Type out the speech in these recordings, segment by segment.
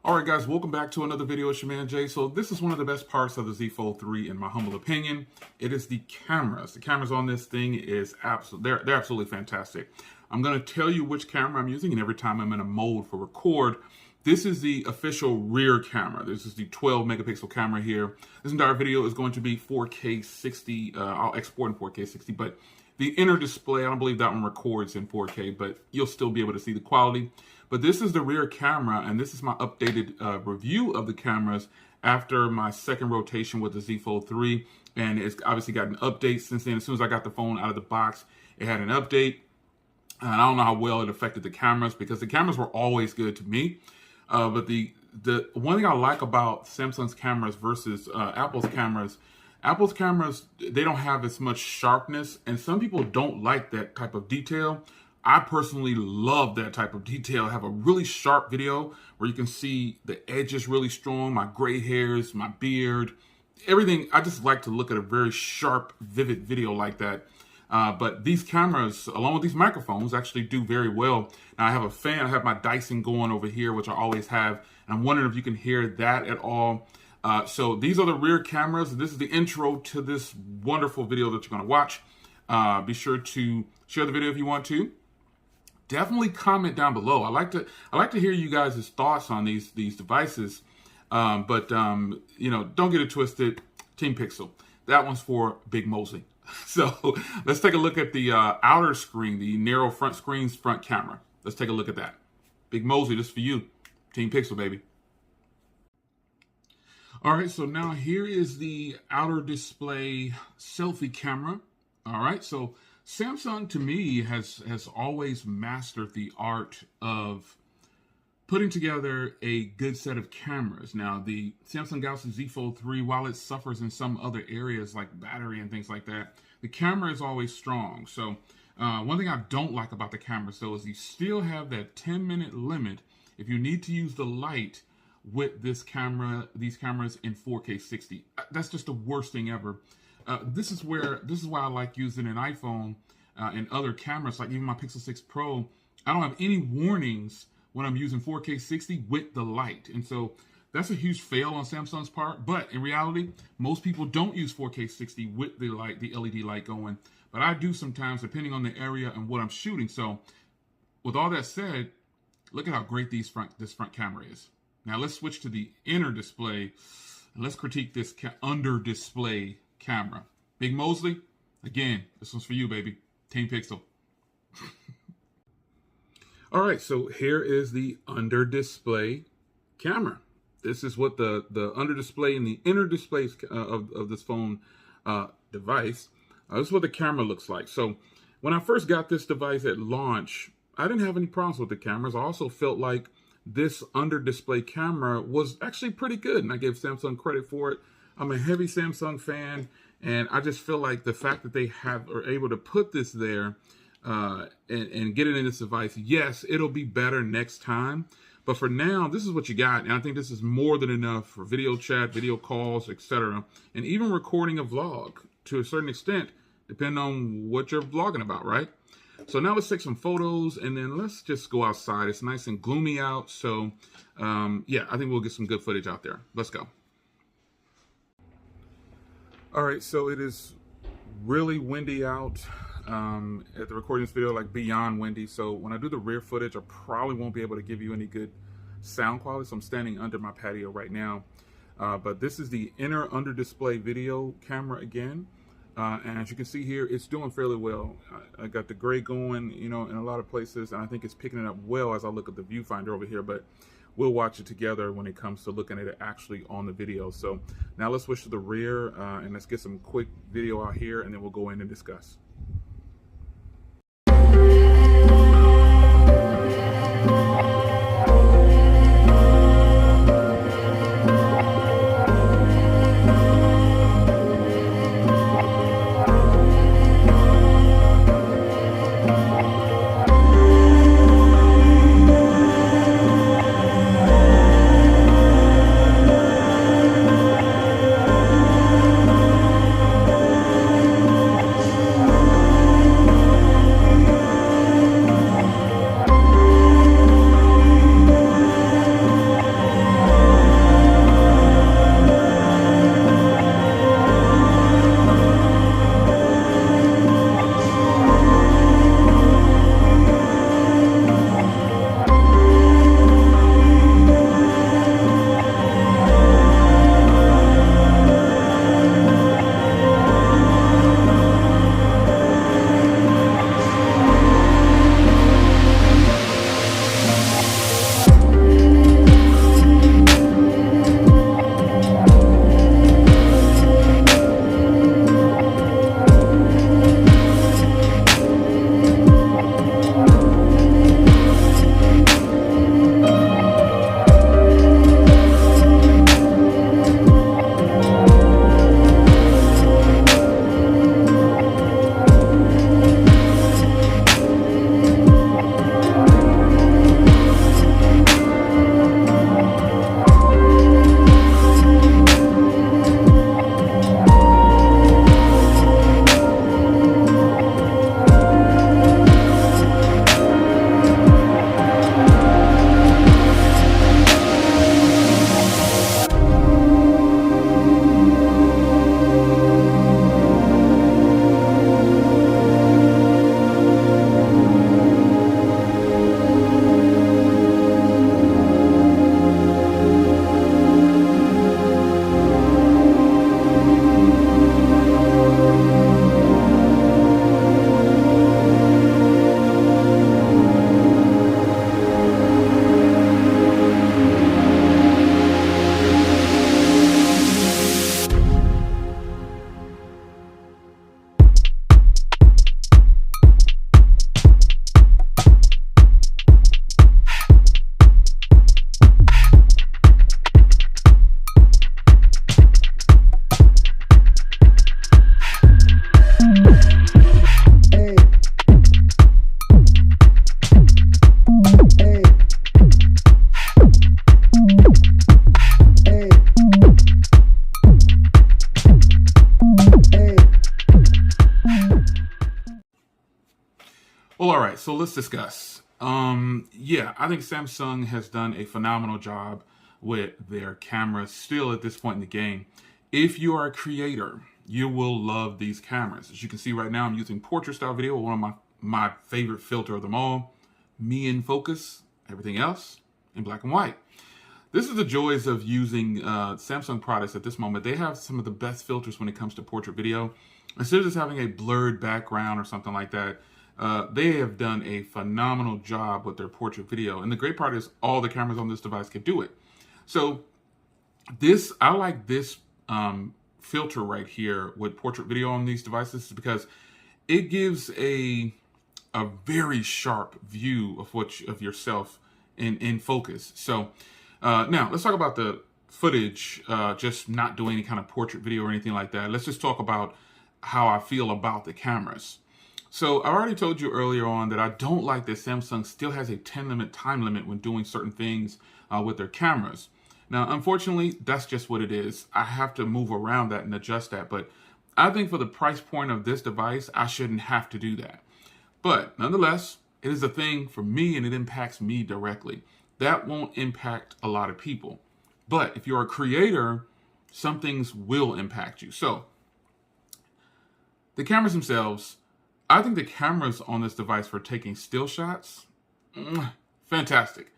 All right, guys, welcome back to another video. It's your man Jay. So this is one of the best parts of the Z Fold 3, in my humble opinion. It is the cameras. The cameras on this thing is they're absolutely fantastic. I'm going to tell you which camera I'm using, and every time I'm in a mode for record. This is the official rear camera. This is the 12 megapixel camera here. This entire video is going to be 4K 60. I'll export in 4K 60, but the inner display, I don't believe that one records in 4K, but you'll still be able to see the quality. But this is the rear camera, and this is my updated review of the cameras after my second rotation with the Z Fold 3. And it's obviously got an update since then. As soon as I got the phone out of the box, it had an update. And I don't know how well it affected the cameras, because the cameras were always good to me. But the one thing I like about Samsung's cameras versus Apple's cameras, they don't have as much sharpness, and some people don't like that type of detail. I personally love that type of detail. I have a really sharp video where you can see the edges really strong, my gray hairs, my beard, everything. I just like to look at a very sharp, vivid video like that. But these cameras, along with these microphones, actually do very well. Now, I have a fan. I have my Dyson going over here, which I always have. And I'm wondering if you can hear that at all. So these are the rear cameras. This is the intro to this wonderful video that you're going to watch. Be sure to share the video if you want to. Definitely comment down below. I like to hear you guys' thoughts on these devices. But you know, don't get it twisted. Team Pixel. That one's for Big Mosley. So let's take a look at the outer screen, the narrow front screen's front camera. Let's take a look at that. Big Mosley, this is for you. Team Pixel, baby. All right, so now here is the outer display selfie camera. All right, so Samsung, to me, has always mastered the art of putting together a good set of cameras. Now, the Samsung Galaxy Z Fold 3, while it suffers in some other areas like battery and things like that, the camera is always strong. So one thing I don't like about the cameras, though, is you still have that 10-minute limit if you need to use the light with these cameras in 4K 60. That's just the worst thing ever. This is why I like using an iPhone and other cameras, like even my Pixel 6 Pro. I don't have any warnings when I'm using 4K 60 with the light. And so that's a huge fail on Samsung's part. But in reality, most people don't use 4K 60 with the light, the LED light going. But I do sometimes, depending on the area and what I'm shooting. So with all that said, look at how great this front camera is. Now let's switch to the inner display, and let's critique this under display camera. Big Mosley, again, this one's for you, baby. Team Pixel. All right, so here is the under display camera. This is what the under display and the inner displays of this phone device. This is what the camera looks like. So when I first got this device at launch, I didn't have any problems with the cameras. I also felt like this under display camera was actually pretty good, and I gave Samsung credit for it. I'm a heavy Samsung fan, and I just feel like the fact that they are able to put this there and get it in this device, yes, it'll be better next time. But for now, this is what you got, and I think this is more than enough for video chat, video calls, etc., and even recording a vlog to a certain extent, depending on what you're vlogging about, right? So now let's take some photos, and then let's just go outside. It's nice and gloomy out, so yeah, I think we'll get some good footage out there. Let's go. All right, so it is really windy out at the recording this video, like beyond windy. So when I do the rear footage, I probably won't be able to give you any good sound quality. So I'm standing under my patio right now. But this is the inner under display video camera again. And as you can see here, it's doing fairly well. I got the gray going, you know, in a lot of places, and I think it's picking it up well as I look at the viewfinder over here, but we'll watch it together when it comes to looking at it actually on the video. So now let's switch to the rear, and let's get some quick video out here, and then we'll go in and discuss. so let's discuss. Yeah, I think Samsung has done a phenomenal job with their cameras still at this point in the game. If you are a creator, you will love these cameras. As you can see right now, I'm using portrait style video, one of my favorite filter of them all. Me in focus, everything else in black and white. This is the joys of using Samsung products at this moment. They have some of the best filters when it comes to portrait video. Instead of just having a blurred background or something like that, they have done a phenomenal job with their portrait video. And the great part is all the cameras on this device can do it. So I like this filter right here with portrait video on these devices because it gives a very sharp view of yourself in focus. So now let's talk about the footage, just not doing any kind of portrait video or anything like that. Let's just talk about how I feel about the cameras. So I already told you earlier on that I don't like that Samsung still has a time limit when doing certain things with their cameras. Now, unfortunately, that's just what it is. I have to move around that and adjust that. But I think for the price point of this device, I shouldn't have to do that. But nonetheless, it is a thing for me and it impacts me directly. That won't impact a lot of people. But if you're a creator, some things will impact you. So the cameras themselves, I think the cameras on this device for taking still shots, fantastic.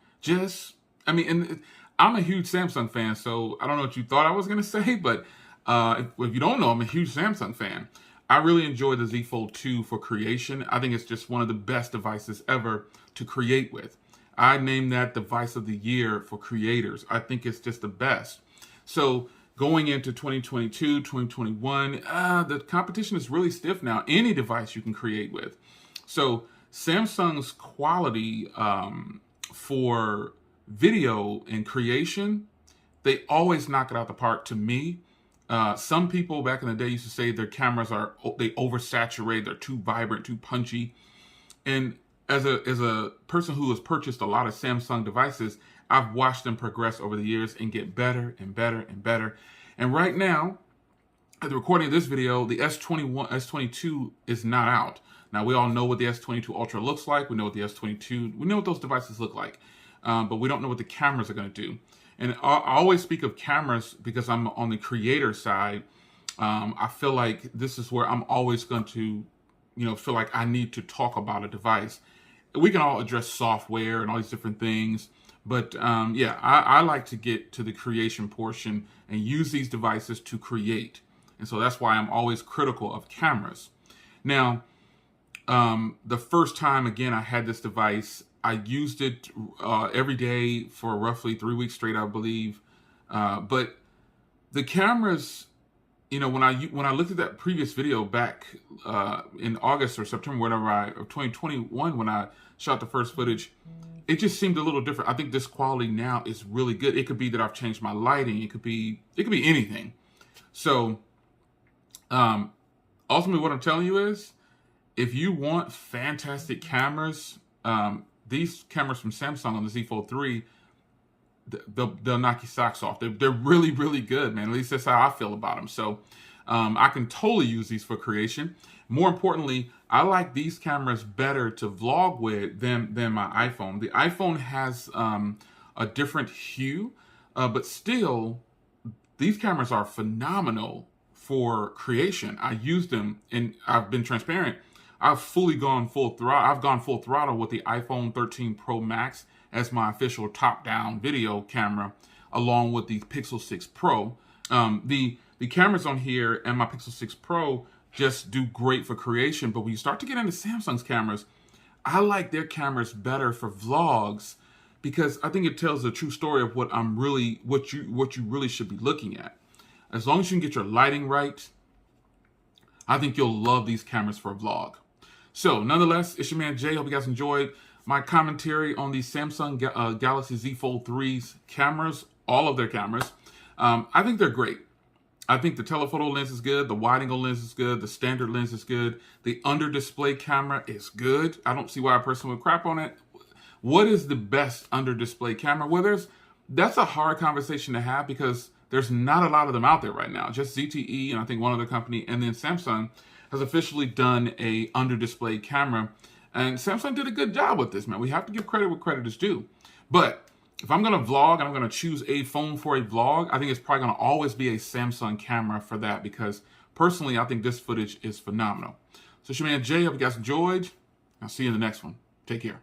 And I'm a huge Samsung fan, so I don't know what you thought I was going to say, but if you don't know, I'm a huge Samsung fan. I really enjoy the Z Fold 2 for creation. I think it's just one of the best devices ever to create with. I named that device of the year for creators. I think it's just the best. So going into 2022, 2021, the competition is really stiff now. Any device you can create with. So Samsung's quality for video and creation, they always knock it out the park to me. Some people back in the day used to say their cameras they oversaturate, they're too vibrant, too punchy. And as a person who has purchased a lot of Samsung devices, I've watched them progress over the years and get better and better and better. And right now, at the recording of this video, the S22 is not out. Now, we all know what the S22 Ultra looks like. We know what the S22, we know what those devices look like. But we don't know what the cameras are going to do. And I always speak of cameras because I'm on the creator side. I feel like this is where I'm always going to, feel like I need to talk about a device. We can all address software and all these different things. But I like to get to the creation portion and use these devices to create. And so that's why I'm always critical of cameras. Now, the first time, again, I had this device, I used it every day for roughly 3 weeks straight, I believe. But the cameras, when I looked at that previous video back in August or September, of 2021, when I shot the first footage, it just seemed a little different. I think this quality now is really good. It could be that I've changed my lighting. It could be anything. So ultimately, what I'm telling you is, if you want fantastic cameras, these cameras from Samsung on the Z Fold 3, they'll knock your socks off. They're really, really good, man. At least that's how I feel about them. So I can totally use these for creation. More importantly, I like these cameras better to vlog with than my iPhone. The iPhone has a different hue, but still, these cameras are phenomenal for creation. I use them, and I've been transparent. I've gone full throttle with the iPhone 13 Pro Max as my official top-down video camera, along with the Pixel 6 Pro. The cameras on here and my Pixel 6 Pro just do great for creation, but when you start to get into Samsung's cameras, I like their cameras better for vlogs because I think it tells the true story of what you really should be looking at. As long as you can get your lighting right, I think you'll love these cameras for a vlog. So, nonetheless, it's your man Jay. Hope you guys enjoyed my commentary on the Samsung Galaxy Z Fold 3's cameras, all of their cameras. I think they're great. I think the telephoto lens is good, the wide-angle lens is good, the standard lens is good, the under-display camera is good. I don't see why a person would crap on it. What is the best under-display camera? Well, that's a hard conversation to have because there's not a lot of them out there right now. Just ZTE and I think one other company, and then Samsung has officially done a under-display camera. And Samsung did a good job with this, man. We have to give credit where credit is due. But if I'm going to vlog and I'm going to choose a phone for a vlog, I think it's probably going to always be a Samsung camera for that, because personally, I think this footage is phenomenal. So it's your man Jay. Hope you guys enjoyed. I'll see you in the next one. Take care.